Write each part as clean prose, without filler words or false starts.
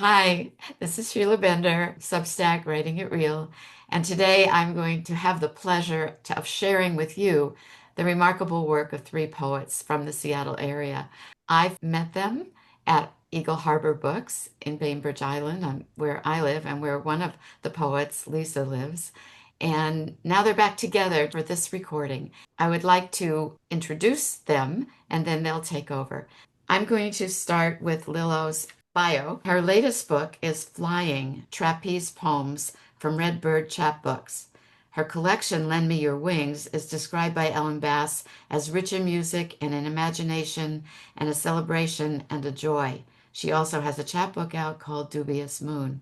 Hi, this is Sheila Bender, Substack Writing It Real, and today I'm going to have the pleasure of sharing with you the remarkable work of three poets from the Seattle area. I've met them at Eagle Harbor Books in Bainbridge Island, where I live and where one of the poets, Lisa, lives. And now they're back together for this recording. I would like to introduce them and then they'll take over. I'm going to start with Lillo's bio. Her latest book is Flying Trapeze Poems from Redbird Chapbooks. Her collection, Lend Me Your Wings, is described by Ellen Bass as rich in music and in imagination and a celebration and a joy. She also has a chapbook out called Dubious Moon.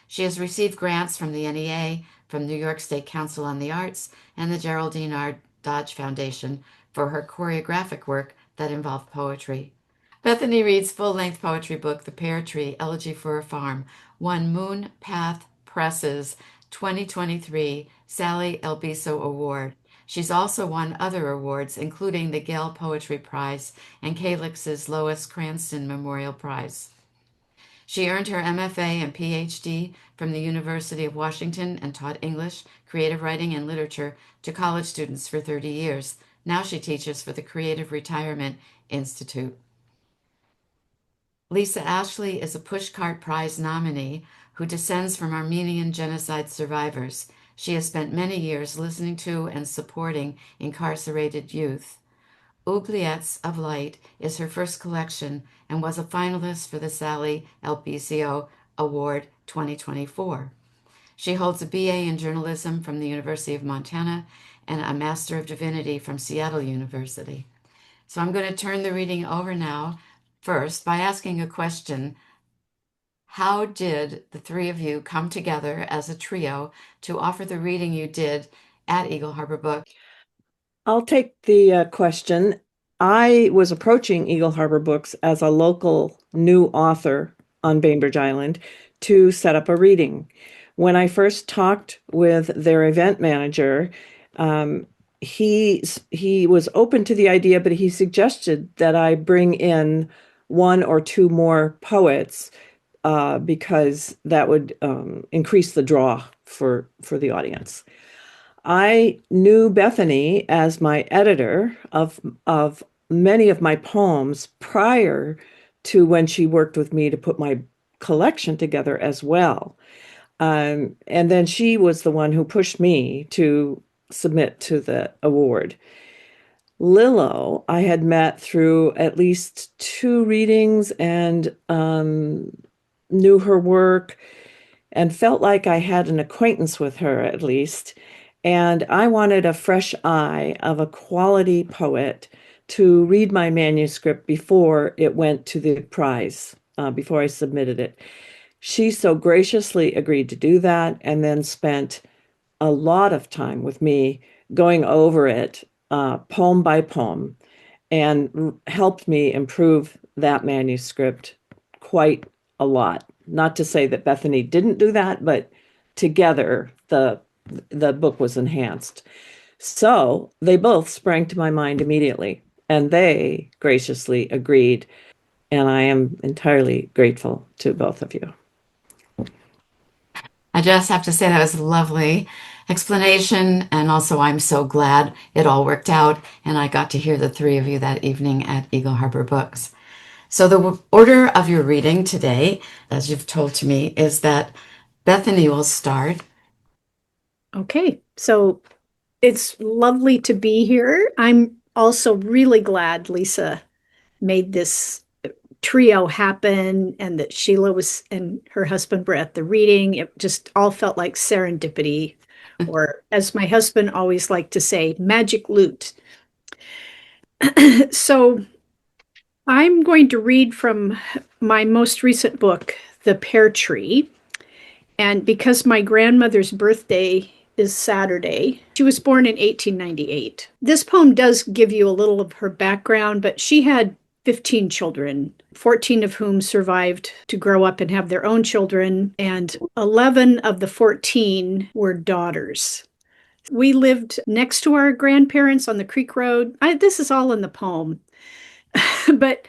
She has received grants from the NEA, from New York State Council on the Arts, and the Geraldine R. Dodge Foundation for her choreographic work that involved poetry. Bethany Reid's full-length poetry book, The Pear Tree, Elegy for a Farm, won Moon Path Press's 2023 Sally Elbiso Award. She's also won other awards, including the Gale Poetry Prize and Calix's Lois Cranston Memorial Prize. She earned her MFA and PhD from the University of Washington and taught English, creative writing, and literature to college students for 30 years. Now she teaches for the Creative Retirement Institute. Lisa Ashley is a Pushcart Prize nominee who descends from Armenian genocide survivors. She has spent many years listening to and supporting incarcerated youth. Oubliettes of Light is her first collection and was a finalist for the Sally Elpicio Award 2024. She holds a BA in journalism from the University of Montana and a Master of Divinity from Seattle University. So I'm going to turn the reading over now, first by asking a question. How did the three of you come together as a trio to offer the reading you did at Eagle Harbor Book? I'll take the question. I was approaching Eagle Harbor Books as a local new author on Bainbridge Island to set up a reading. When I first talked with their event manager, um, he was open to the idea, but he suggested that I bring in one or two more poets because that would increase the draw for the audience. I knew Bethany as my editor of many of my poems prior to when she worked with me to put my collection together as well. And then she was the one who pushed me to submit to the award. Lillo, I had met through at least two readings and knew her work and felt like I had an acquaintance with her at least. And I wanted a fresh eye of a quality poet to read my manuscript before it went to the prize, before I submitted it. She so graciously agreed to do that and then spent a lot of time with me going over it poem by poem and helped me improve that manuscript quite a lot. Not to say that Bethany didn't do that, but together the book was enhanced. So they both sprang to my mind immediately, and they graciously agreed, and I am entirely grateful to both of you. I just have to say that was a lovely explanation, and also I'm so glad it all worked out, and I got to hear the three of you that evening at Eagle Harbor Books. So the order of your reading today, as you've told to me, is that Bethany will start. Okay, so it's lovely to be here. I'm also really glad Lisa made this trio happen and that Sheila was and her husband were at the reading. It just all felt like serendipity, or as my husband always liked to say, magic loot. So I'm going to read from my most recent book, The Pear Tree. And because my grandmother's birthday is Saturday, she was born in 1898. This poem does give you a little of her background, but she had 15 children, 14 of whom survived to grow up and have their own children, and 11 of the 14 were daughters. We lived next to our grandparents on the Creek Road. This is all in the poem. But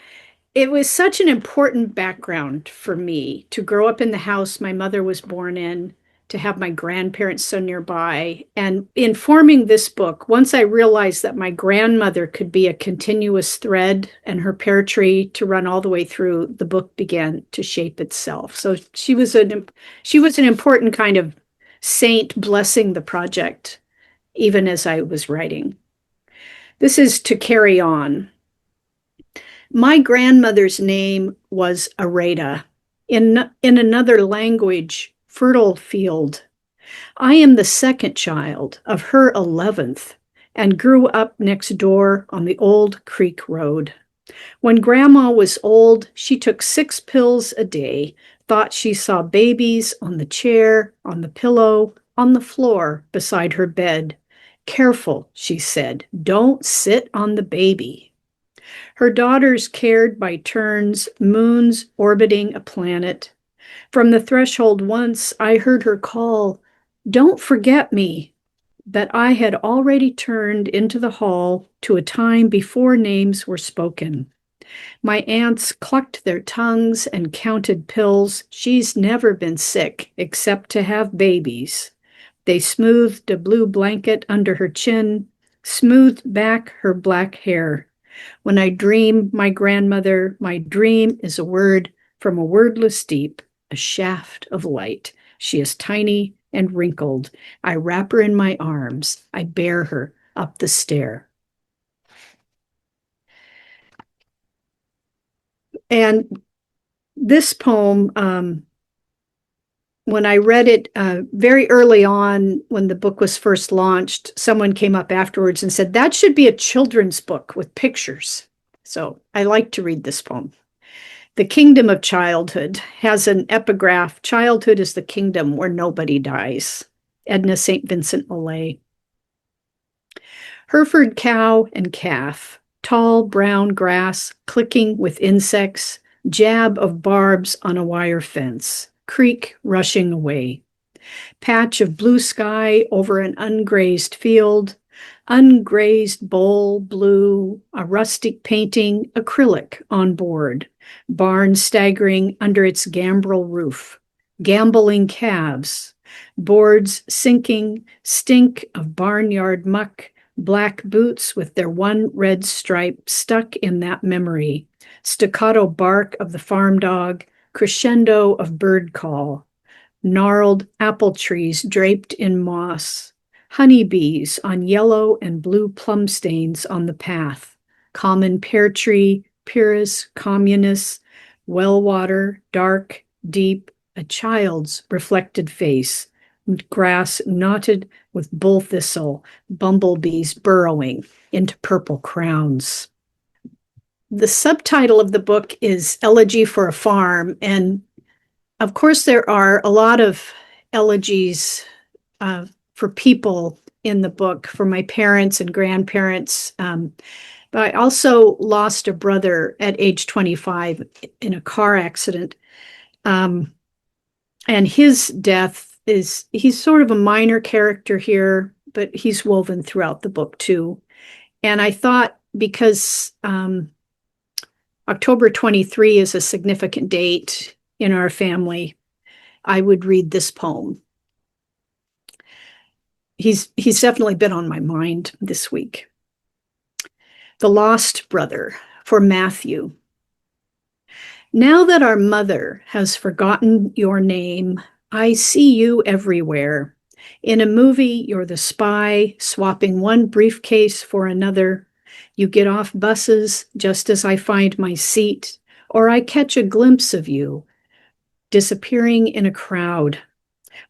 it was such an important background for me to grow up in the house my mother was born in, to have my grandparents so nearby. And in forming this book, once I realized that my grandmother could be a continuous thread and her pear tree to run all the way through, the book began to shape itself. So she was an important kind of saint blessing the project, even as I was writing. This is To Carry On. My grandmother's name was Areta. In another language, fertile field. I am the second child of her 11th and grew up next door on the old creek road. When grandma was old, she took 6 pills a day, thought she saw babies on the chair, on the pillow, on the floor beside her bed. Careful, she said, don't sit on the baby. Her daughters cared by turns, moons orbiting a planet. From the threshold once, I heard her call, "Don't forget me." But I had already turned into the hall to a time before names were spoken. My aunts clucked their tongues and counted pills. She's never been sick except to have babies. They smoothed a blue blanket under her chin, smoothed back her black hair. When I dream my grandmother, my dream is a word from a wordless deep, a shaft of light. She is tiny and wrinkled. I wrap her in my arms. I bear her up the stair. And this poem, when I read it very early on, when the book was first launched, someone came up afterwards and said, that should be a children's book with pictures. So I like to read this poem. The Kingdom of Childhood has an epigraph. Childhood is the kingdom where nobody dies. Edna St. Vincent Millay. Hereford cow and calf, tall brown grass clicking with insects, jab of barbs on a wire fence, creek rushing away. Patch of blue sky over an ungrazed field, ungrazed bowl blue, a rustic painting, acrylic on board, barn staggering under its gambrel roof, gamboling calves, boards sinking, stink of barnyard muck, black boots with their one red stripe stuck in that memory, staccato bark of the farm dog, crescendo of bird call, gnarled apple trees draped in moss, honeybees on yellow and blue plum stains on the path, common pear tree, pyrrhus, communus, well water, dark, deep, a child's reflected face, grass knotted with bull thistle, bumblebees burrowing into purple crowns. The subtitle of the book is Elegy for a Farm, and of course there are a lot of elegies for people in the book, for my parents and grandparents. But I also lost a brother at age 25 in a car accident. And his death he's sort of a minor character here, but he's woven throughout the book too. And I thought, because October 23 is a significant date in our family, I would read this poem. He's definitely been on my mind this week. The Lost Brother, for Matthew. Now that our mother has forgotten your name, I see you everywhere. In a movie, you're the spy, swapping one briefcase for another. You get off buses just as I find my seat, or I catch a glimpse of you, disappearing in a crowd.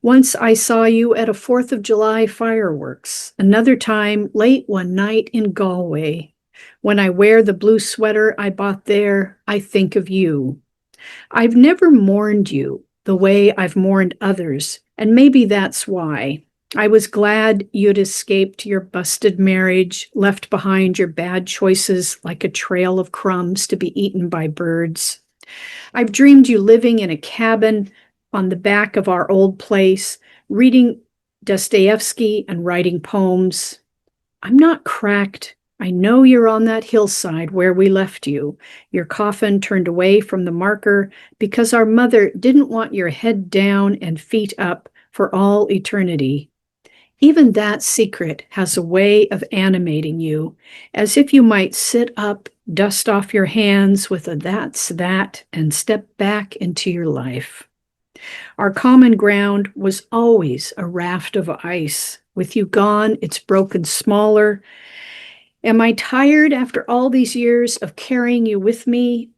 Once I saw you at a 4th of July fireworks, another time late one night in Galway. When I wear the blue sweater I bought there, I think of you. I've never mourned you the way I've mourned others, and maybe that's why. I was glad you'd escaped your busted marriage, left behind your bad choices like a trail of crumbs to be eaten by birds. I've dreamed you living in a cabin on the back of our old place, reading Dostoevsky and writing poems. I'm not cracked, I know you're on that hillside where we left you, your coffin turned away from the marker because our mother didn't want your head down and feet up for all eternity. Even that secret has a way of animating you, as if you might sit up, dust off your hands with a that's that, and step back into your life. Our common ground was always a raft of ice. With you gone, it's broken smaller. Am I tired after all these years of carrying you with me?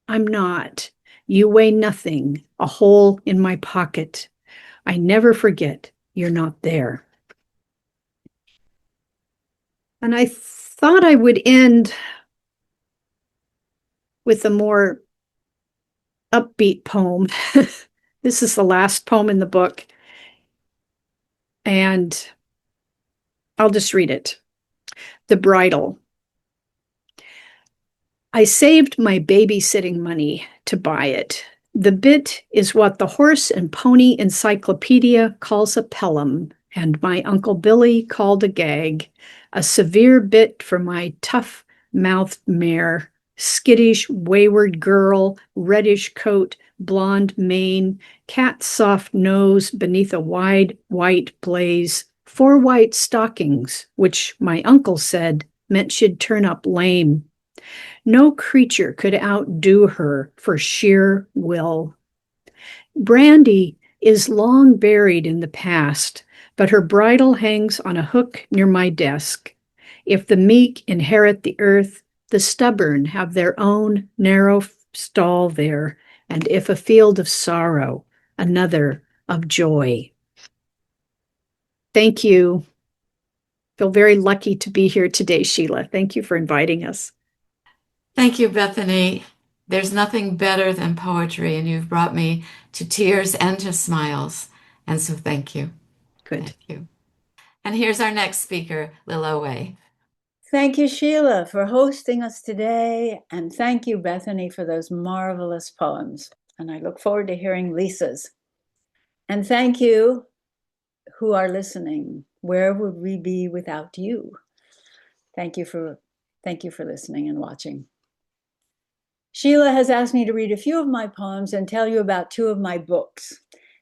I'm not. You weigh nothing, a hole in my pocket. I never forget you're not there. And I thought I would end with a more upbeat poem. This is the last poem in the book, and I'll just read it. The Bridal. I saved my babysitting money to buy it. The bit is what the Horse and Pony Encyclopedia calls a pellum, and my Uncle Billy called a gag, a severe bit for my tough-mouthed mare, skittish, wayward girl, reddish coat, blonde mane, cat soft nose beneath a wide white blaze, 4 white stockings, which my uncle said meant she'd turn up lame. No creature could outdo her for sheer will. Brandy is long buried in the past, but her bridle hangs on a hook near my desk. If the meek inherit the earth, the stubborn have their own narrow stall there, and if a field of sorrow, another of joy. Thank you. Feel very lucky to be here today, Sheila. Thank you for inviting us. Thank you, Bethany. There's nothing better than poetry, and you've brought me to tears and to smiles. And so thank you. Good. Thank you. And here's our next speaker, Lillo. Thank you, Sheila, for hosting us today. And thank you, Bethany, for those marvelous poems. And I look forward to hearing Lisa's. And thank you who are listening. Where would we be without you? Thank you for listening and watching. Sheila has asked me to read a few of my poems and tell you about 2 of my books.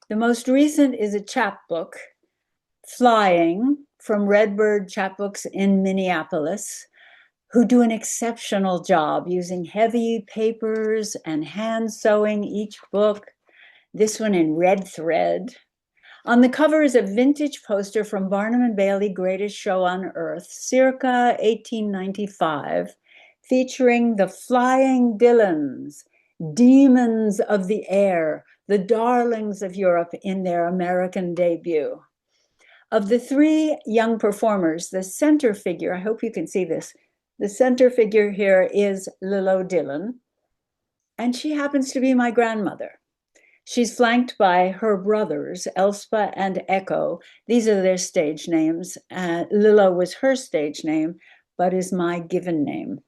The most recent is a chapbook, Flying, from Redbird Chapbooks in Minneapolis, who do an exceptional job using heavy papers and hand sewing each book, this one in red thread. On the cover is a vintage poster from Barnum and Bailey Greatest Show on Earth, circa 1895, featuring the Flying Dillons, demons of the air, the darlings of Europe in their American debut. Of the 3 young performers, the center figure, I hope you can see this, the center figure here is Lillo Dillon, and she happens to be my grandmother. She's flanked by her brothers, Elspa and Echo. These are their stage names. Lillo was her stage name, but is my given name.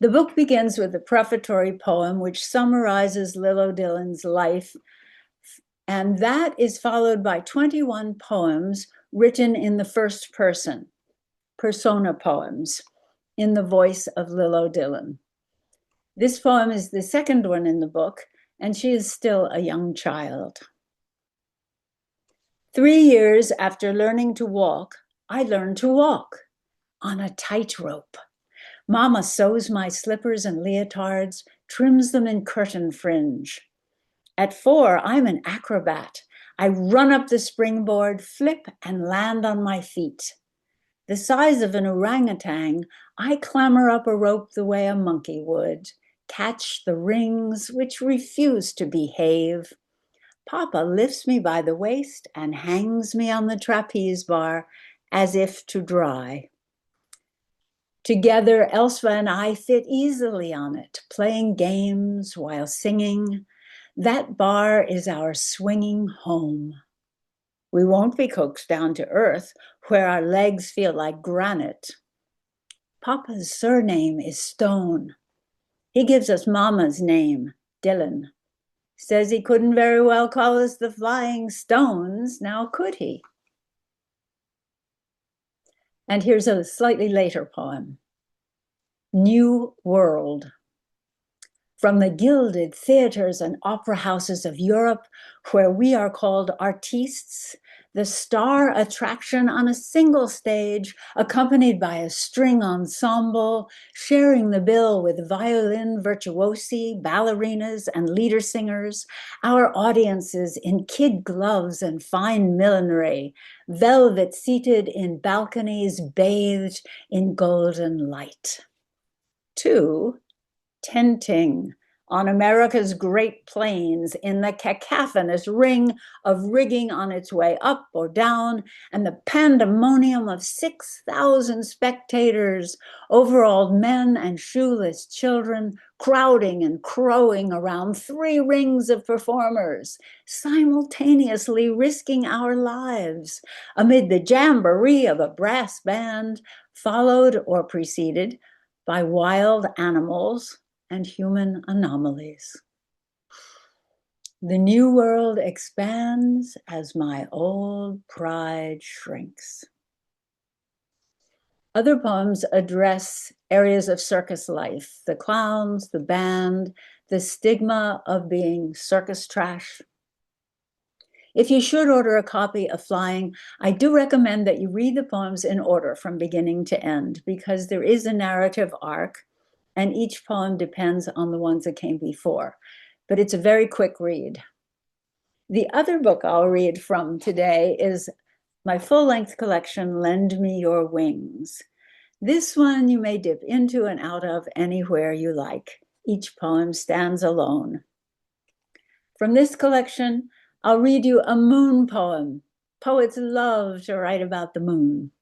The book begins with a prefatory poem which summarizes Lillo Dillon's life, and that is followed by 21 poems written in the first person, persona poems, in the voice of Lillo Dillon. This poem is the second one in the book, and she is still a young child. 3 years after learning to walk, I learned to walk on a tightrope. Mama sews my slippers and leotards, trims them in curtain fringe. At 4, I'm an acrobat. I run up the springboard, flip, and land on my feet. The size of an orangutan, I clamber up a rope the way a monkey would, catch the rings which refuse to behave. Papa lifts me by the waist and hangs me on the trapeze bar as if to dry. Together, Elspa and I fit easily on it, playing games while singing. That bar is our swinging home. We won't be coaxed down to earth where our legs feel like granite. Papa's surname is Stone. He gives us Mama's name, Dillon. Says he couldn't very well call us the Flying Stones, now could he? And here's a slightly later poem, New World. From the gilded theaters and opera houses of Europe, where we are called artistes, the star attraction on a single stage, accompanied by a string ensemble, sharing the bill with violin virtuosi, ballerinas, and leader singers, our audiences in kid gloves and fine millinery, velvet seated in balconies bathed in golden light. 2, tenting on America's Great Plains in the cacophonous ring of rigging on its way up or down, and the pandemonium of 6,000 spectators, overalled men and shoeless children, crowding and crowing around 3 rings of performers, simultaneously risking our lives amid the jamboree of a brass band, followed or preceded by wild animals and human anomalies. The new world expands as my old pride shrinks. Other poems address areas of circus life, the clowns, the band, the stigma of being circus trash. If you should order a copy of Flying, I do recommend that you read the poems in order from beginning to end, because there is a narrative arc and each poem depends on the ones that came before. But it's a very quick read. The other book I'll read from today is my full-length collection, Lend Me Your Wings. This one you may dip into and out of anywhere you like. Each poem stands alone. From this collection, I'll read you a moon poem. Poets love to write about the moon.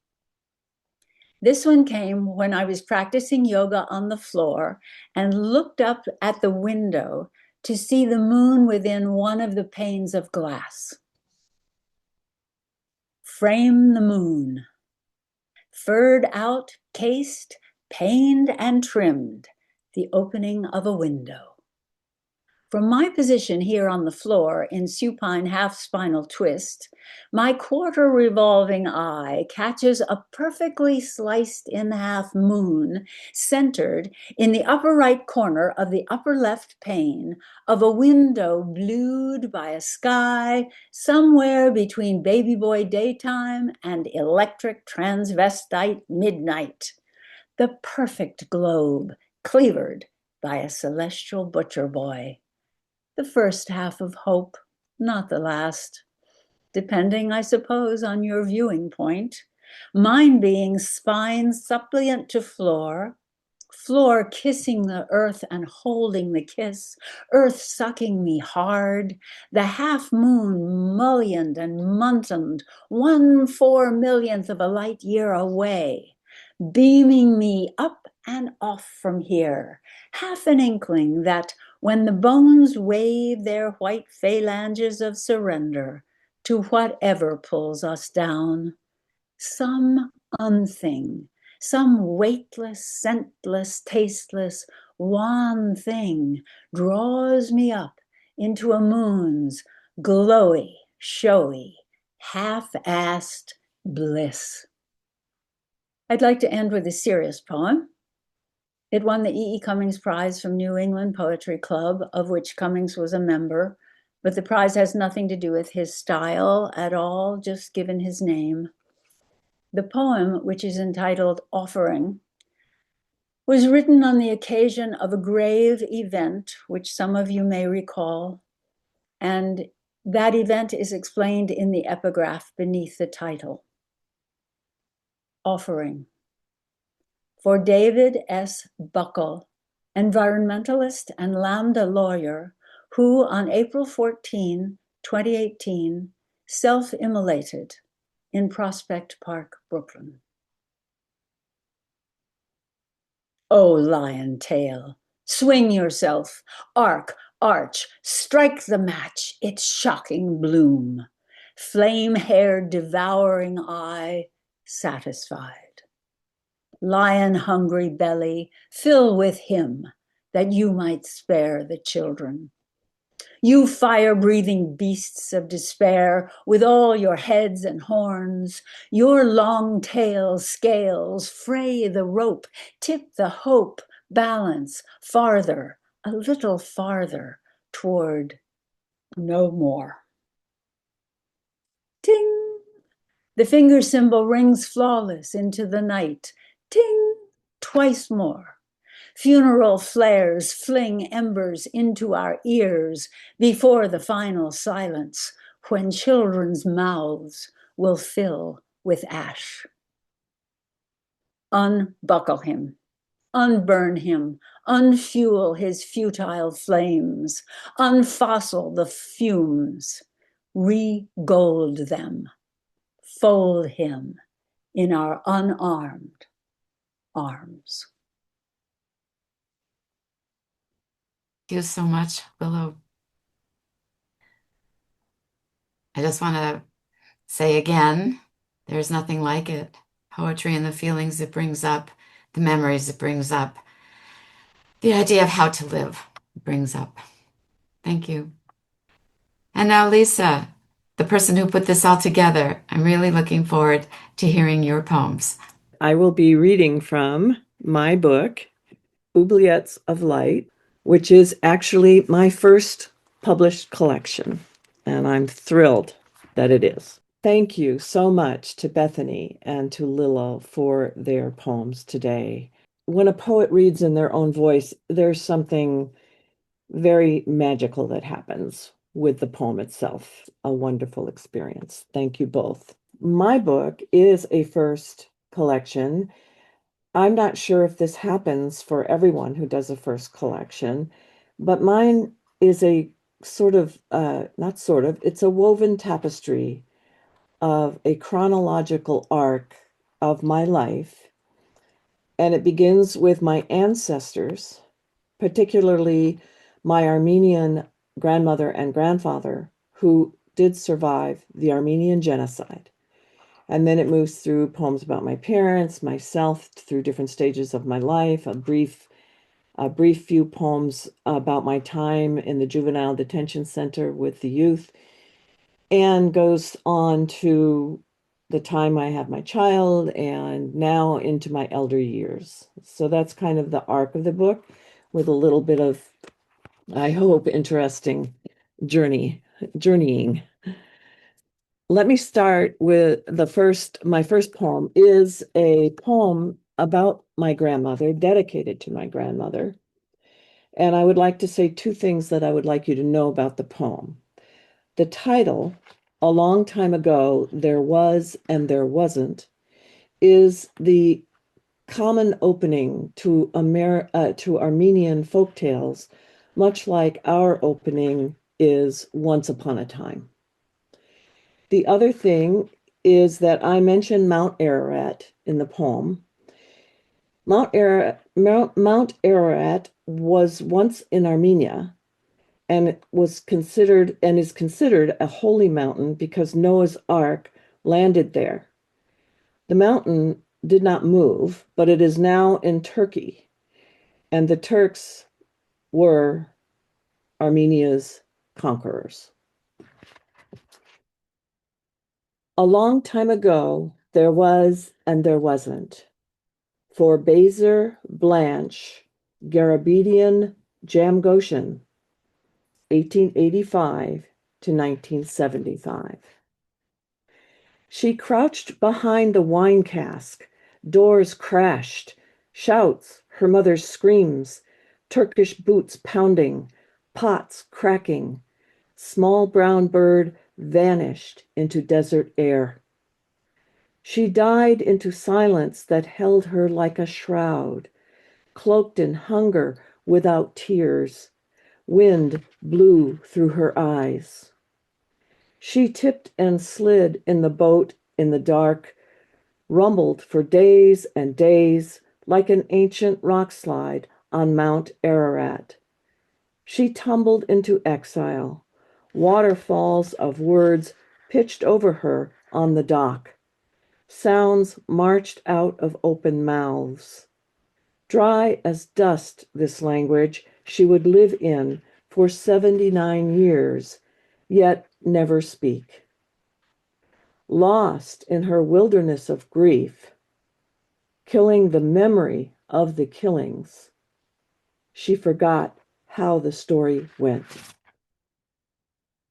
This one came when I was practicing yoga on the floor and looked up at the window to see the moon within one of the panes of glass. Frame the moon, furred out, cased, paned, and trimmed, the opening of a window. From my position here on the floor in supine half-spinal twist, my quarter-revolving eye catches a perfectly sliced-in-half moon centered in the upper right corner of the upper left pane of a window blued by a sky somewhere between baby boy daytime and electric transvestite midnight. The perfect globe cleavered by a celestial butcher boy. The first half of hope, not the last, depending, I suppose, on your viewing point. Mine being spine suppliant to floor, floor kissing the earth and holding the kiss, earth sucking me hard, the half moon mullioned and muntoned 1/4 millionth of a light year away, beaming me up and off from here, half an inkling that when the bones wave their white phalanges of surrender to whatever pulls us down, some unthing, some weightless, scentless, tasteless, wan thing draws me up into a moon's glowy, showy, half-assed bliss. I'd like to end with a serious poem. It won the E. E. Cummings Prize from New England Poetry Club, of which Cummings was a member, but the prize has nothing to do with his style at all, just given his name. The poem, which is entitled Offering, was written on the occasion of a grave event, which some of you may recall, and that event is explained in the epigraph beneath the title. Offering. For David S. Buckle, environmentalist and Lambda lawyer, who on April 14, 2018, self-immolated in Prospect Park, Brooklyn. Oh, lion tail, swing yourself, arc, arch, strike the match, its shocking bloom, flame-haired, devouring eye, satisfied. Lion-hungry belly, fill with him, that you might spare the children. You fire-breathing beasts of despair, with all your heads and horns, your long tail scales fray the rope, tip the hope, balance farther, a little farther toward no more. Ting! The finger symbol rings flawless into the night. Ting! Twice more. Funeral flares fling embers into our ears before the final silence, when children's mouths will fill with ash. Unbuckle him, unburn him, unfuel his futile flames, unfossil the fumes, re-gold them, fold him in our unarmed arms. Thank you so much, Lillo. I just want to say again, there's nothing like it. Poetry and the feelings it brings up, the memories it brings up, the idea of how to live it brings up. Thank you. And now, Lisa, the person who put this all together, I'm really looking forward to hearing your poems. I will be reading from my book, Oubliettes of Light, which is actually my first published collection, and I'm thrilled that it is. Thank you so much to Bethany and to Lillo for their poems today. When a poet reads in their own voice, there's something very magical that happens with the poem itself. A wonderful experience. Thank you both. My book is a first collection. I'm not sure if this happens for everyone who does a first collection, but mine is a sort of, not sort of, it's a woven tapestry of a chronological arc of my life. And it begins with my ancestors, particularly my Armenian grandmother and grandfather, who did survive the Armenian genocide. And then it moves through poems about my parents, myself, through different stages of my life, a brief few poems about my time in the juvenile detention center with the youth, and goes on to the time I had my child and now into my elder years. So that's kind of the arc of the book, with a little bit of, I hope, interesting journeying. Let me start with my first poem is a poem about my grandmother, dedicated to my grandmother. And I would like to say two things that I would like you to know about the poem. The title, A Long Time Ago, There Was and There Wasn't, is the common opening to Armenian folktales, much like our opening is Once Upon a Time. The other thing is that I mentioned Mount Ararat in the poem. Mount Ararat was once in Armenia, and it was considered and is considered a holy mountain because Noah's Ark landed there. The mountain did not move, but it is now in Turkey, and the Turks were Armenia's conquerors. A long time ago, there was and there wasn't. For Baser Blanche, Garabedian Jamgoshen, 1885 to 1975. She crouched behind the wine cask. Doors crashed. Shouts, her mother's screams, Turkish boots pounding, pots cracking. Small brown bird vanished into desert air. She died into silence that held her like a shroud, cloaked in hunger without tears. Wind blew through her eyes. She tipped and slid in the boat in the dark, rumbled for days and days like an ancient rock slide on Mount Ararat. She tumbled into exile. Waterfalls of words pitched over her on the dock. Sounds marched out of open mouths. Dry as dust, this language she would live in for 79 years, yet never speak. Lost in her wilderness of grief, killing the memory of the killings, she forgot how the story went.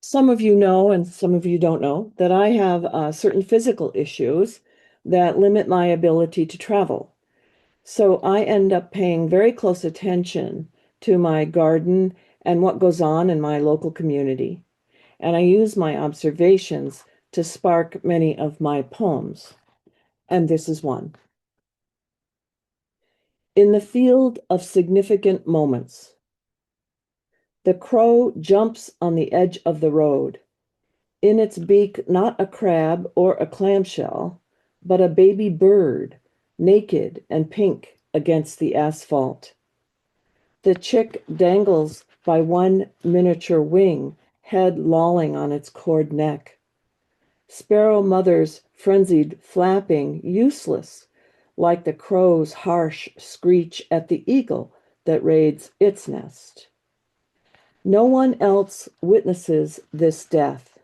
Some of you know, and some of you don't know, that I have certain physical issues that limit my ability to travel. So I end up paying very close attention to my garden and what goes on in my local community. And I use my observations to spark many of my poems. And this is one. In the field of significant moments, the crow jumps on the edge of the road. In its beak, not a crab or a clamshell, but a baby bird, naked and pink against the asphalt. The chick dangles by one miniature wing, head lolling on its cord neck. Sparrow mothers frenzied flapping, useless, like the crow's harsh screech at the eagle that raids its nest. No one else witnesses this death.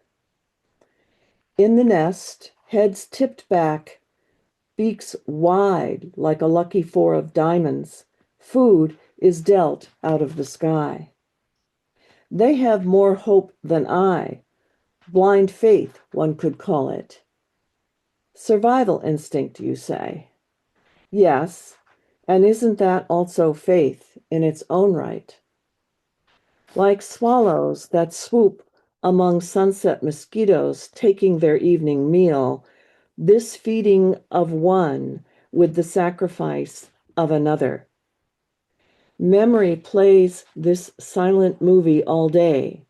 In the nest, heads tipped back, beaks wide like a lucky four of diamonds, food is dealt out of the sky. They have more hope than I, blind faith, one could call it. Survival instinct, you say. Yes, and isn't that also faith in its own right? Like swallows that swoop among sunset mosquitoes taking their evening meal, this feeding of one with the sacrifice of another. Memory plays this silent movie all day.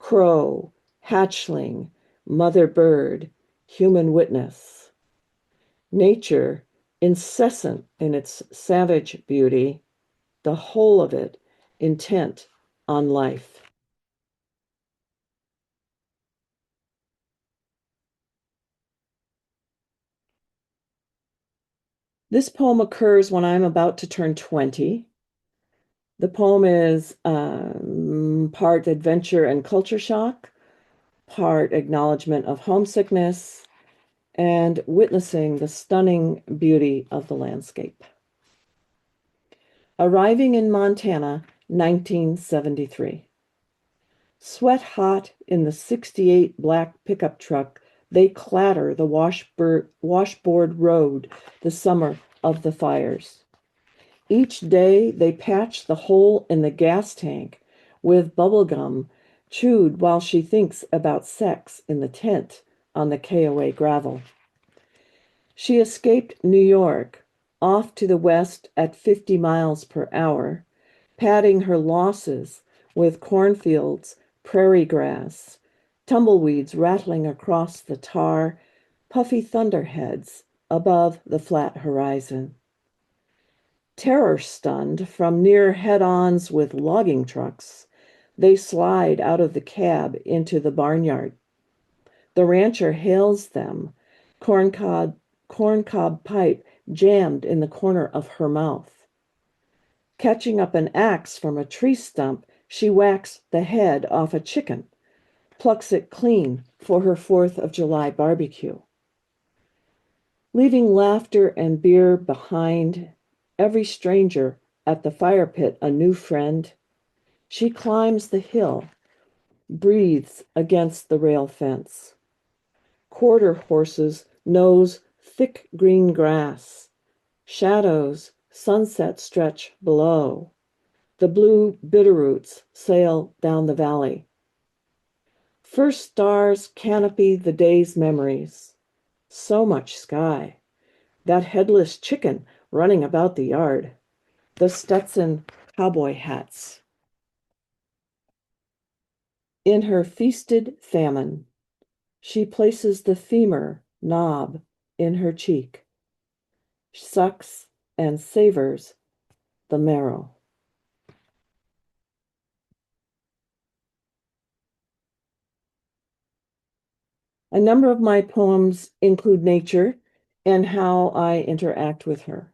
Crow, hatchling, mother bird, human witness. Nature, incessant in its savage beauty, the whole of it intent on life. This poem occurs when I'm about to turn 20. The poem is part adventure and culture shock, part acknowledgement of homesickness, and witnessing the stunning beauty of the landscape. Arriving in Montana, 1973. Sweat hot in the 68 black pickup truck, they clatter the washboard road the summer of the fires. Each day they patch the hole in the gas tank with bubble gum chewed while she thinks about sex in the tent on the KOA gravel. She escaped New York, off to the west at 50 miles per hour, padding her losses with cornfields, prairie grass, tumbleweeds rattling across the tar, puffy thunderheads above the flat horizon. Terror-stunned from near head-ons with logging trucks, they slide out of the cab into the barnyard. The rancher hails them, corncob pipe jammed in the corner of her mouth. Catching up an axe from a tree stump, she whacks the head off a chicken, plucks it clean for her 4th of July barbecue. Leaving laughter and beer behind, every stranger at the fire pit a new friend, she climbs the hill, breathes against the rail fence. Quarter horses nose thick green grass. Shadows, sunset stretch below. The blue bitterroots sail down the valley. First stars canopy the day's memories. So much sky. That headless chicken running about the yard. The Stetson cowboy hats. In her feasted famine, she places the femur knob in her cheek, sucks and savors the marrow. A number of my poems include nature and how I interact with her.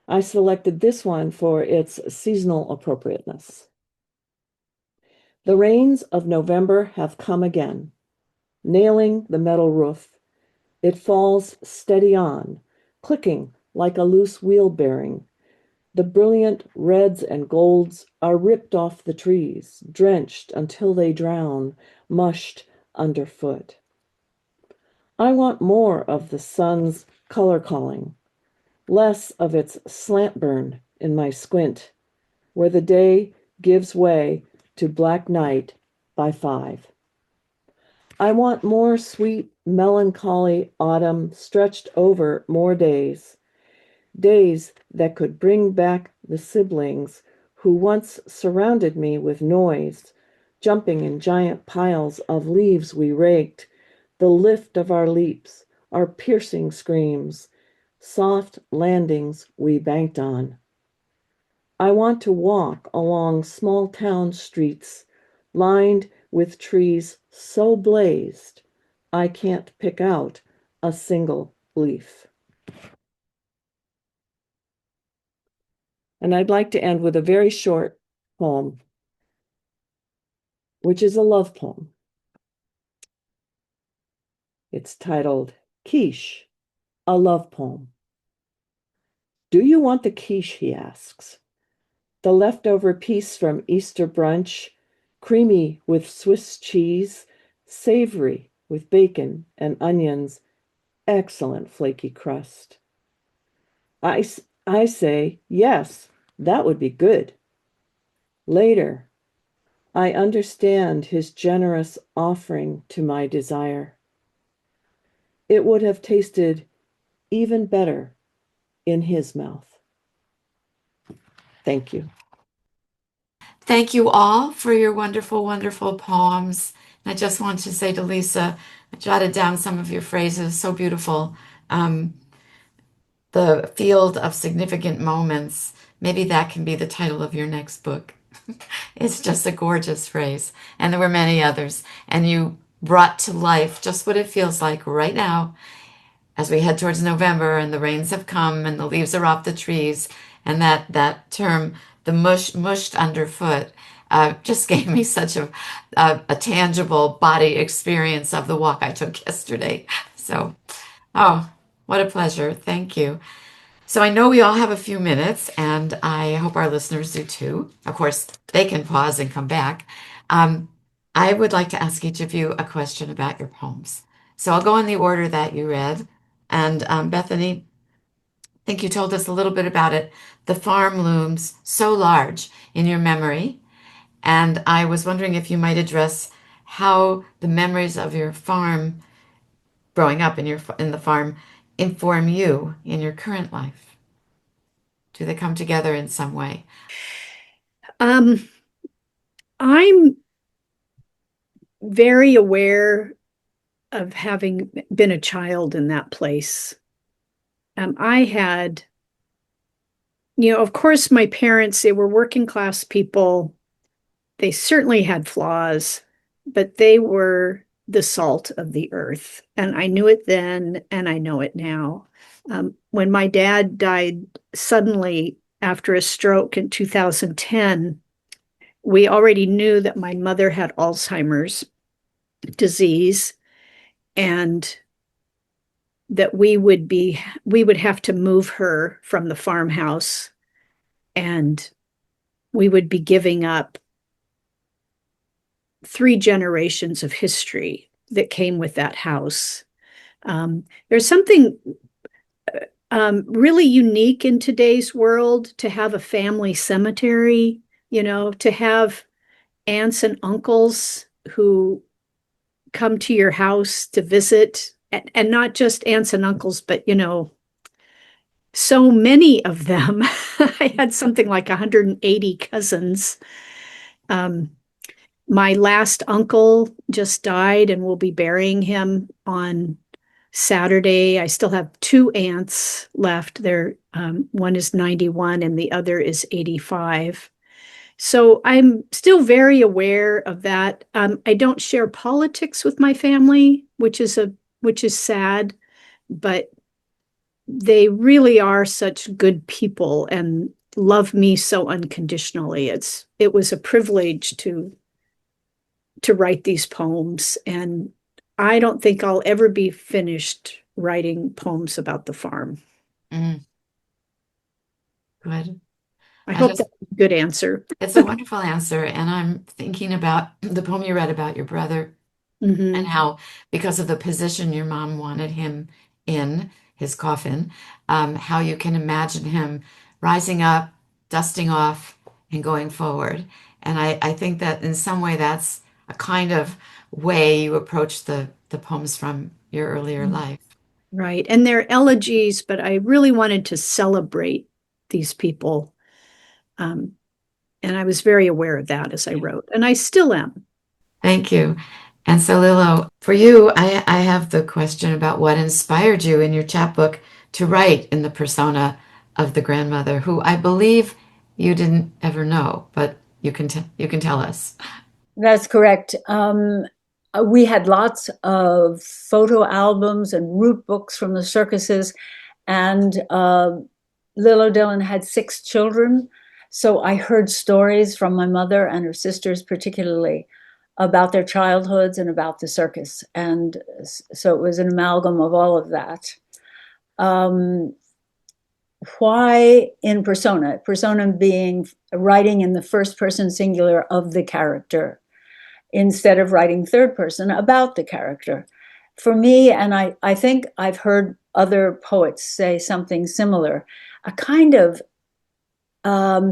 I selected this one for its seasonal appropriateness. The rains of November have come again, nailing the metal roof. It falls steady on, clicking like a loose wheel bearing. The brilliant reds and golds are ripped off the trees, drenched until they drown, mushed underfoot. I want more of the sun's color calling, less of its slant burn in my squint, where the day gives way to black night by 5. I want more sweet, melancholy autumn stretched over more days, days that could bring back the siblings who once surrounded me with noise, jumping in giant piles of leaves we raked, the lift of our leaps, our piercing screams, soft landings we banked on. I want to walk along small town streets lined with trees so blazed I can't pick out a single leaf. And I'd like to end with a very short poem, which is a love poem. It's titled Quiche, a Love Poem. Do you want the quiche, he asks. The leftover piece from Easter brunch, creamy with Swiss cheese, savory with bacon and onions, excellent flaky crust. I say, yes, that would be good. Later, I understand his generous offering to my desire. It would have tasted even better in his mouth. Thank you. Thank you all for your wonderful, wonderful poems. And I just want to say to Lisa, I jotted down some of your phrases, so beautiful. Um, the field of significant moments, maybe that can be the title of your next book. It's just a gorgeous phrase. And there were many others. And you brought to life just what it feels like right now as we head towards November and the rains have come and the leaves are off the trees. And that term, the mushed underfoot, just gave me such a tangible body experience of the walk I took yesterday. So, oh, what a pleasure. Thank you. So I know we all have a few minutes, and I hope our listeners do too. Of course, they can pause and come back. Um, I would like to ask each of you a question about your poems. So I'll go in the order that you read. And Bethany, I think you told us a little bit about it. The farm looms so large in your memory. And I was wondering if you might address how the memories of your farm, growing up in the farm, inform you in your current life. Do they come together in some way? Um, I'm very aware of having been a child in that place. I had, of course, my parents, they were working class people. They certainly had flaws, but they were the salt of the earth. And I knew it then, and I know it now. When my dad died suddenly after a stroke in 2010, we already knew that my mother had Alzheimer's disease and that we would have to move her from the farmhouse, and we would be giving up 3 generations of history that came with that house. There's something really unique in today's world to have a family cemetery, to have aunts and uncles who come to your house to visit, and not just aunts and uncles, but so many of them. I had something like 180 cousins. My last uncle just died, and we'll be burying him on Saturday. I still have 2 aunts left. One is 91 and the other is 85. So I'm still very aware of that. I don't share politics with my family, which is sad, but they really are such good people and love me so unconditionally. It was a privilege to to write these poems, and I don't think I'll ever be finished writing poems about the farm. Mm, good. I I hope just, that's a good answer. it's a wonderful answer. And I'm thinking about the poem you read about your brother and Mm-hmm. how, because of the position your mom wanted him in, his coffin, how you can imagine him rising up, dusting off, and going forward. And I think that in some way that's a kind of way you approach the poems from your earlier life. Right. And they're elegies, but I really wanted to celebrate these people. Um, and I was very aware of that as I wrote, and I still am. Thank you. And so, Lillo, for you, I have the question about what inspired you in your chapbook to write in the persona of the grandmother, who I believe you didn't ever know, but you can tell us. That's correct. We had lots of photo albums and route books from the circuses, and Lillo Dillon had 6 children. So I heard stories from my mother and her sisters, particularly about their childhoods and about the circus. And so it was an amalgam of all of that. Um, why in persona? Persona being writing in the first person singular of the character instead of writing third person about the character. For me, and I think I've heard other poets say something similar, a kind of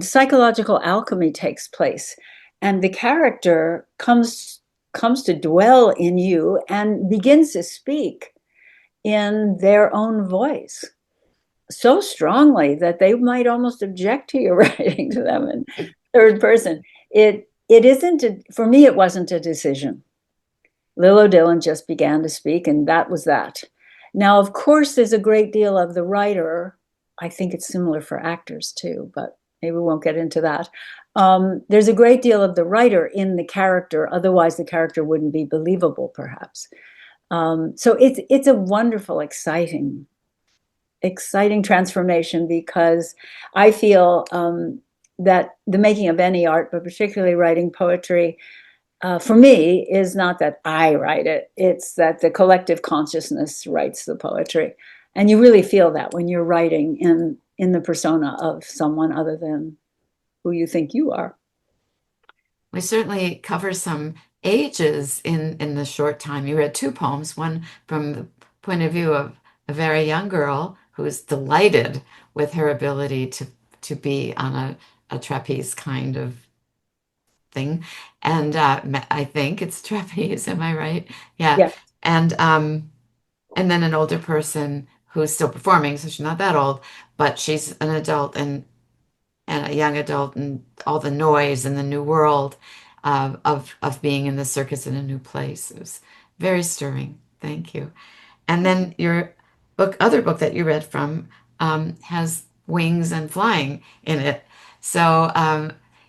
psychological alchemy takes place, and the character comes to dwell in you and begins to speak in their own voice so strongly that they might almost object to you writing to them in third person. It isn't for me. It wasn't a decision. Lillo Dillon just began to speak, and that was that. Now, of course, there's a great deal of the writer. I think it's similar for actors too, but maybe we won't get into that. There's a great deal of the writer in the character, otherwise the character wouldn't be believable, perhaps. So it's a wonderful, exciting transformation, because I feel that the making of any art, but particularly writing poetry, for me, is not that I write it. It's that the collective consciousness writes the poetry. And you really feel that when you're writing in the persona of someone other than who you think you are. We certainly cover some ages in the short time. You read 2 poems, one from the point of view of a very young girl who is delighted with her ability to be on a trapeze kind of thing. And I think it's trapeze, am I right? Yeah. Yeah. And and then an older person who's still performing, so she's not that old, but she's an adult and a young adult, and all the noise and the new world of being in the circus in a new place. It was very stirring. Thank you. And then your other book that you read from, has wings and flying in it. So,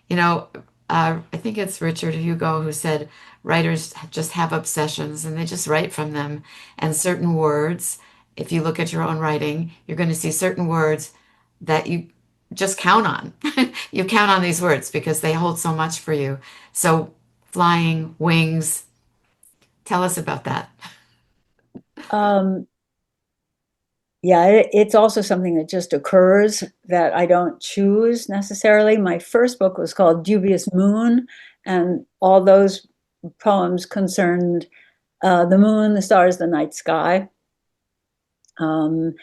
you know, I think it's Richard Hugo who said writers just have obsessions and they just write from them. And certain words, if you look at your own writing, you're going to see certain words that you just count on. You count on these words because they hold so much for you. So, flying, wings, tell us about that. Um, yeah, it's also something that just occurs that I don't choose necessarily. My first book was called Dubious Moon, and all those poems concerned the moon, the stars, the night sky. Um,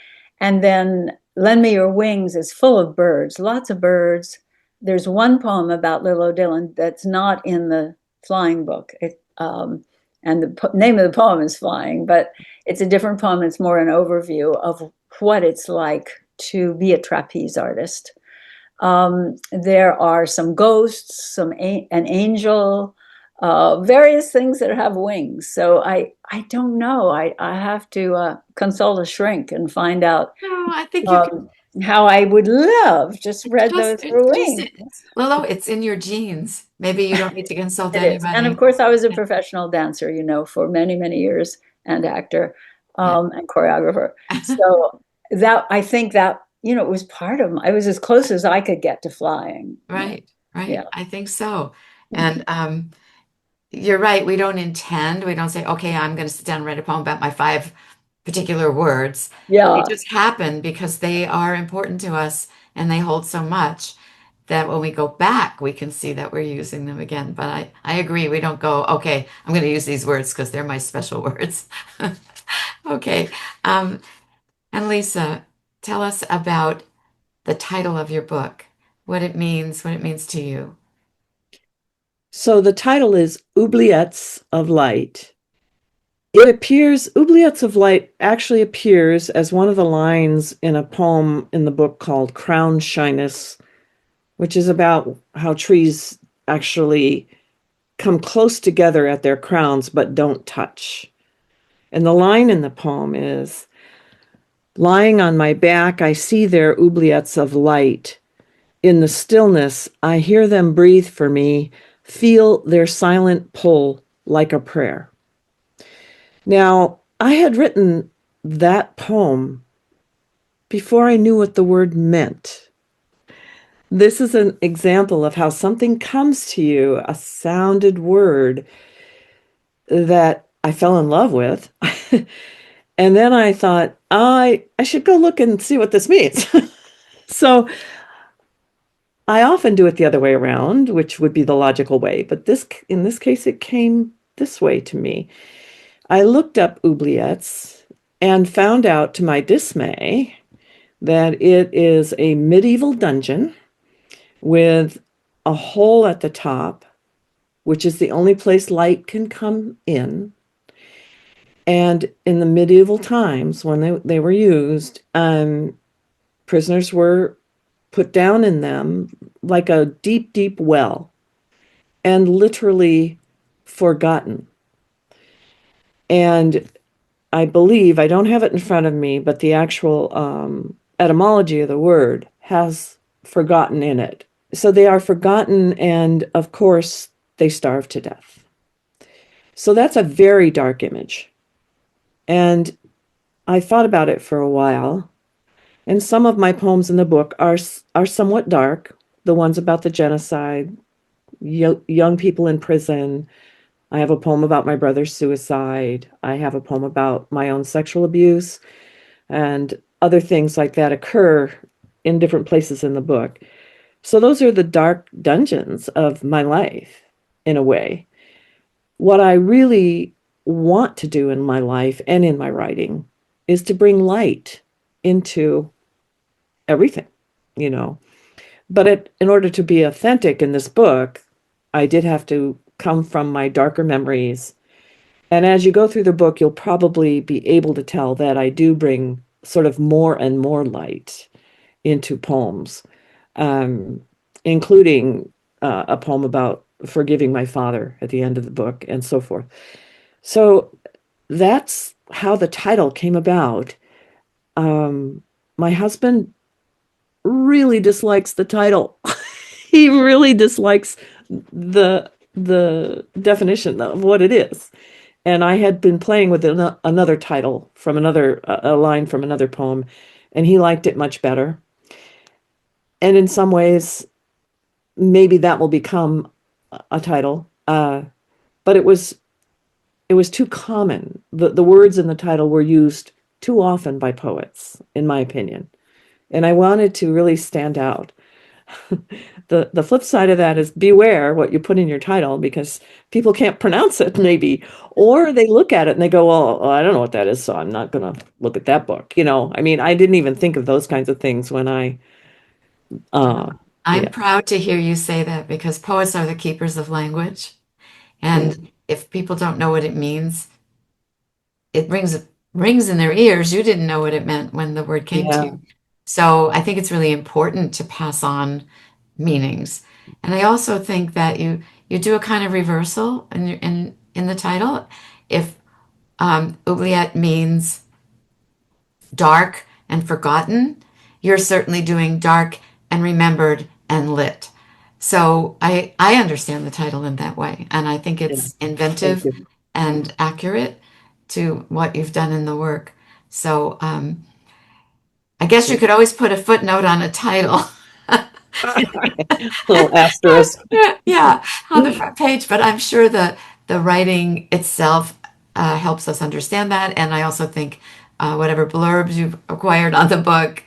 and then Lend Me Your Wings is full of birds, lots of birds. There's one poem about Lillo Dillon that's not in the flying book. And the name of the poem is Flying, but it's a different poem. It's more an overview of what it's like to be a trapeze artist. There are some ghosts, an angel, various things that have wings. So I don't know. I have to consult a shrink and find out No, I think you um, how I would love just read those for just wings. Lilo, it's in your genes. Maybe you don't need to consult It is. And of anybody. course, I was a professional dancer, for many, many years, and actor, Yeah. and choreographer. So that I think that, it was part of I was as close as I could get to flying. Right, right. Yeah. I think so. And you're right. We don't intend, we don't say, okay, I'm going to sit down and write a poem about my five particular words. They Yeah. just happen because they are important to us and they hold so much that when we go back, we can see that we're using them again. But I agree. We don't go, okay, I'm going to use these words because they're my special words. Okay. Um, and Lisa, tell us about the title of your book, what it means to you. So the title is Oubliettes of Light. Oubliettes of Light actually appears as one of the lines in a poem in the book called Crown Shyness, which is about how trees actually come close together at their crowns but don't touch. And the line in the poem is, lying on my back, I see their oubliettes of light. In the stillness, I hear them breathe for me, feel their silent pull like a prayer. Now, I had written that poem before I knew what the word meant. This is an example of how something comes to you, a sounded word that I fell in love with. And then I thought, I should go look and see what this means. So I often do it the other way around, which would be the logical way, but in this case it came this way to me. I looked up oubliettes and found out to my dismay that it is a medieval dungeon with a hole at the top, which is the only place light can come in. And in the medieval times, when they were used, prisoners were put down in them like a deep, deep well and literally forgotten. And I believe, I don't have it in front of me, but the actual etymology of the word has forgotten in it. So they are forgotten, and of course, they starve to death. So that's a very dark image. And I thought about it for a while. And some of my poems in the book are somewhat dark. The ones about the genocide, young people in prison. I have a poem about my brother's suicide. I have a poem about my own sexual abuse, and other things like that occur in different places in the book. So those are the dark dungeons of my life, in a way. What I really want to do in my life and in my writing is to bring light into everything, you know. But in order to be authentic in this book, I did have to come from my darker memories. And as you go through the book, you'll probably be able to tell that I do bring sort of more and more light into poems, um, including a poem about forgiving my father at the end of the book and so forth. So that's how the title came about. My husband really dislikes the title. He really dislikes the definition of what it is. And I had been playing with another title from a line from another poem, and he liked it much better. And in some ways, maybe that will become a title. But it was too common. The words in the title were used too often by poets, in my opinion. And I wanted to really stand out. The flip side of that is beware what you put in your title, because people can't pronounce it maybe, or they look at it and they go, well, I don't know what that is, so I'm not going to look at that book. I mean, I didn't even think of those kinds of things when uh, I'm yeah, proud to hear you say that because poets are the keepers of language. yeah, And if people don't know what it means, it rings in their ears. You didn't know what it meant when the word came to yeah, you. So I think it's really important to pass on meanings. And I also think that you do a kind of reversal in the title. If oubliette means dark and forgotten, you're certainly doing dark and remembered and lit. So I understand the title in that way, and I think yeah. it's Thank inventive you. and accurate to what you've done in the work. So I guess you Yeah. could always put a footnote on a title. Little asterisk. Yeah, on the front page, but I'm sure the the writing itself helps us understand that. And I also think whatever blurbs you've acquired on the book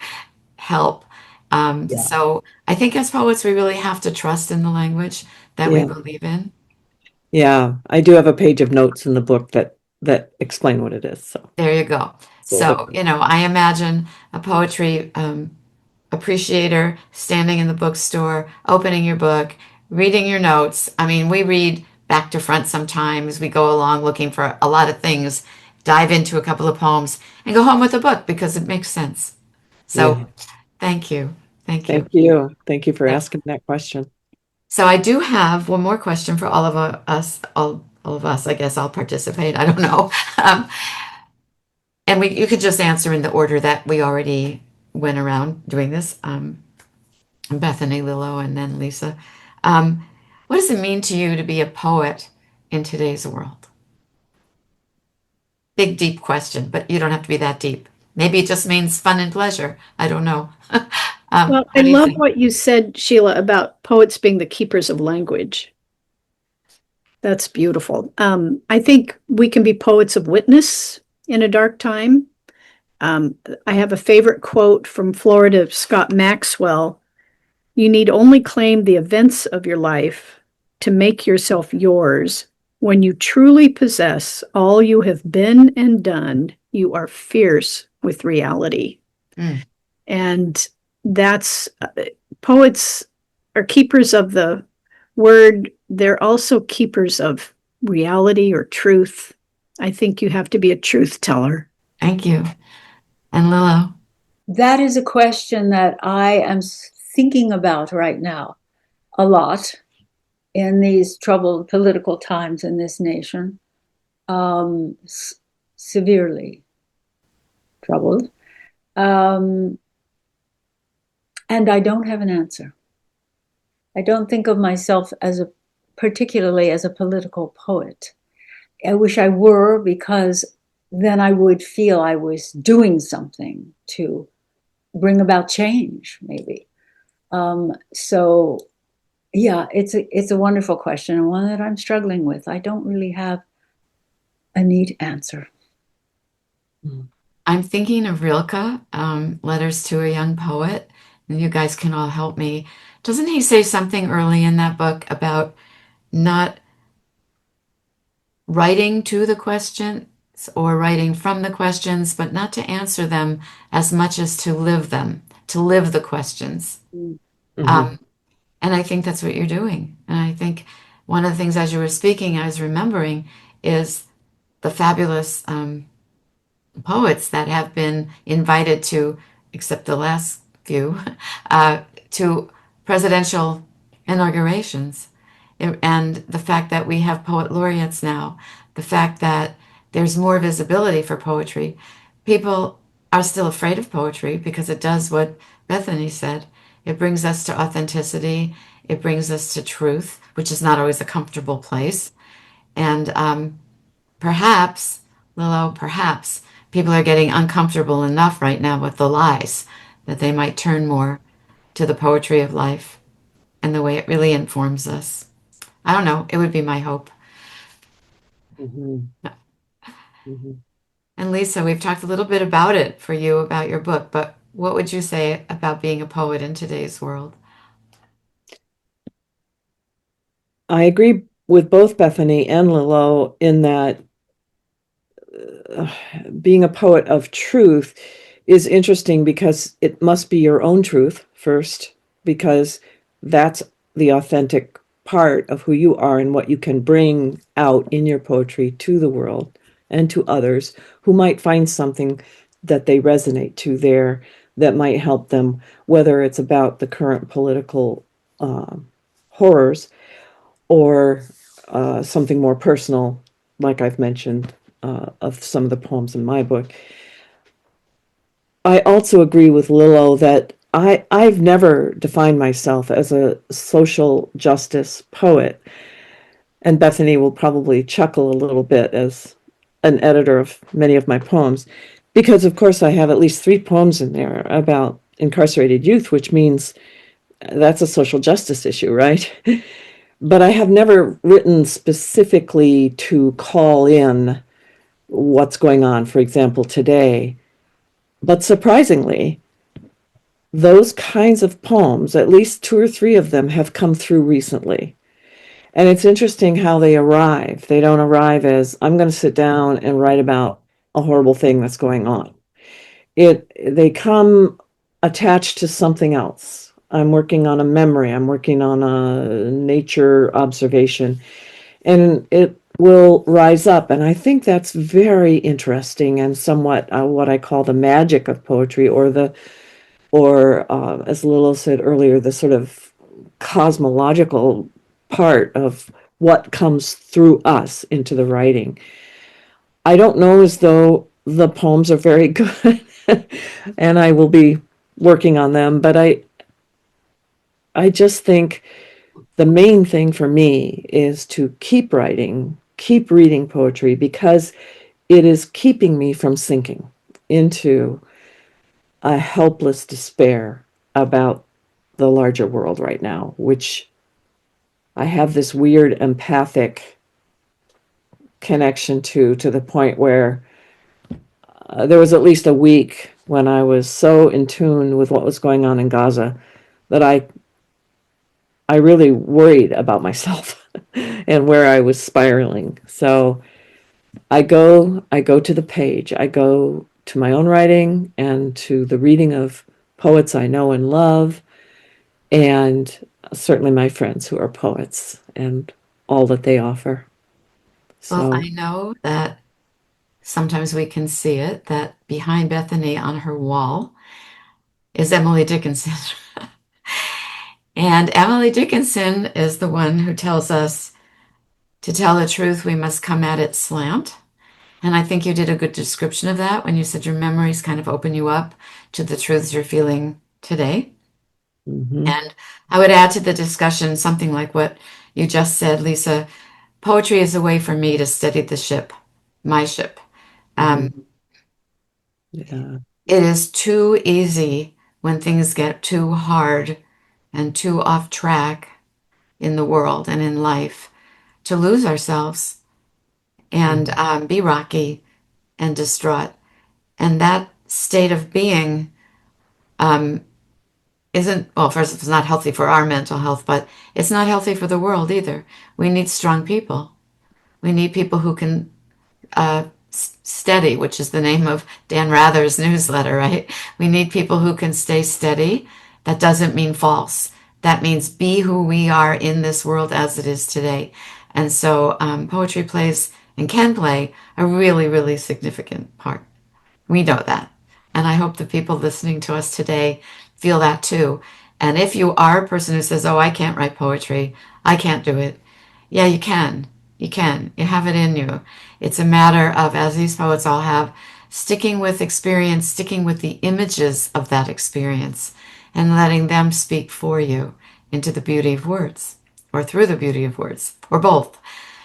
help. Yeah. So I think as poets, we really have to trust in the language that we Yeah. believe in. Yeah. I do have a page of notes in the book that explain what it is. So There you go. we'll So, hope. I imagine a poetry appreciator standing in the bookstore, opening your book, reading your notes. I mean, we read back to front sometimes. We go along looking for a lot of things, dive into a couple of poems, and go home with a book because it makes sense. So, Yeah. thank you. Thank you. Thank you. Thank you for So, asking that question. so I do have one more question for all of us. All of us, I guess I'll participate. I don't know. Um, and you could just answer in the order that we already went around doing this. Bethany, Lillo, and then Lisa. Um, what does it mean to you to be a poet in today's world? Big, deep question, but you don't have to be that deep. Maybe it just means fun and pleasure. I don't know. Well, I What do you love think? what you said, Sheila, about poets being the keepers of language. That's beautiful. I think we can be poets of witness in a dark time. I have a favorite quote from Florida Scott Maxwell. You need only claim the events of your life to make yourself yours. When you truly possess all you have been and done, you are fierce with reality. Mm, And that's poets are keepers of the word. They're also keepers of reality or truth. I think you have to be a truth teller. thank you. And Lillo, That is a question that I am thinking about right now a lot in these troubled political times in this nation, severely troubled. And I don't have an answer. I don't think of myself particularly as a political poet. I wish I were, because then I would feel I was doing something to bring about change, maybe. So yeah, it's a wonderful question, and one that I'm struggling with. I don't really have a neat answer. I'm thinking of Rilke, Letters to a Young Poet, and you guys can all help me. Doesn't he say something early in that book about not writing to the questions or writing from the questions, but not to answer them as much as to live them, to live the questions. Mhm. Um, and I think that's what you're doing. And I think one of the things as you were speaking, I was remembering is the fabulous poets that have been invited to, except the last few, to presidential inaugurations. And the fact that we have poet laureates now, the fact that there's more visibility for poetry. People are still afraid of poetry because it does what Bethany said. It brings us to authenticity. It brings us to truth, which is not always a comfortable place. And perhaps, Lillo, perhaps people are getting uncomfortable enough right now with the lies that they might turn more to the poetry of life and the way it really informs us. I don't know. It would be my hope. Mhm. Mhm. And Lisa, we've talked a little bit about it for you, about your book, but what would you say about being a poet in today's world? I agree with both Bethany and Lillo in that uh, being a poet of truth is interesting because it must be your own truth first, because that's the authentic part of who you are and what you can bring out in your poetry to the world and to others who might find something that they resonate to there that might help them, whether it's about the current political horrors or something more personal, like I've mentioned, of some of the poems in my book. I also agree with Lillo that I've never defined myself as a social justice poet. And Bethany will probably chuckle a little bit as an editor of many of my poems, because of course I have at least 3 poems in there about incarcerated youth, which means that's a social justice issue, right? but I have never written specifically to call in what's going on, for example, today. But surprisingly, those kinds of poems, at least two or three of them, have come through recently. And it's interesting how they arrive. They don't arrive as, I'm going to sit down and write about a horrible thing that's going on. They come attached to something else. I'm working on a memory, I'm working on a nature observation, and it will rise up. And I think that's very interesting and somewhat what I call the magic of poetry, or as Lillo said earlier, the sort of cosmological part of what comes through us into the writing. I don't know as though the poems are very good, and I will be working on them, but I just think the main thing for me is to keep writing, keep reading poetry, because it is keeping me from sinking into a helpless despair about the larger world right now, which I have this weird empathic connection to the point where there was at least a week when I was so in tune with what was going on in Gaza that I really worried about myself and where I was spiraling. So I go to the page. I go to my own writing and to the reading of poets I know and love, and certainly my friends who are poets and all that they offer. Well, So, I know that sometimes we can see it, that behind Bethany on her wall is Emily Dickinson. And Emily Dickinson is the one who tells us to tell the truth, we must come at it slant. And I think you did a good description of that when you said your memories kind of open you up to the truths you're feeling today. mhm, And I would add to the discussion something like what you just said, Lisa. Poetry is a way for me to steady the ship, my ship. Um, mhm, yeah, it is too easy when things get too hard and too off track in the world and in life to lose ourselves and mhm, be rocky and distraught. And that state of being um, isn't, well, first, it's not healthy for our mental health, but it's not healthy for the world either. We need strong people. We need people who can steady, which is the name of Dan Rather's newsletter, right? We need people who can stay steady. That doesn't mean false. That means be who we are in this world as it is today. And so poetry plays and can play a really, really significant part. We know that. And I hope the people listening to us today feel that too. And if you are a person who says, oh, I can't write poetry, I can't do it, yeah, you can. You can. You have it in you. It's a matter of, as these poets all have, sticking with experience, sticking with the images of that experience, and letting them speak for you into the beauty of words, or through the beauty of words, or both.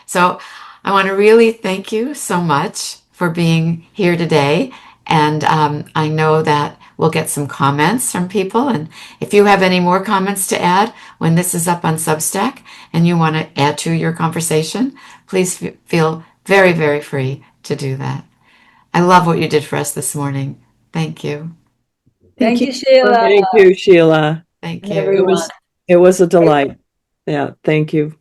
So I want to really thank you so much for being here today. And I know that we'll get some comments from people. And if you have any more comments to add when this is up on Substack and you want to add to your conversation, please feel very, very free to do that. I love what you did for us this morning. Thank you. Thank Thank you. you, Sheila, thank you, Sheila. Thank and you. It everyone. was it was a delight. Yeah, thank you.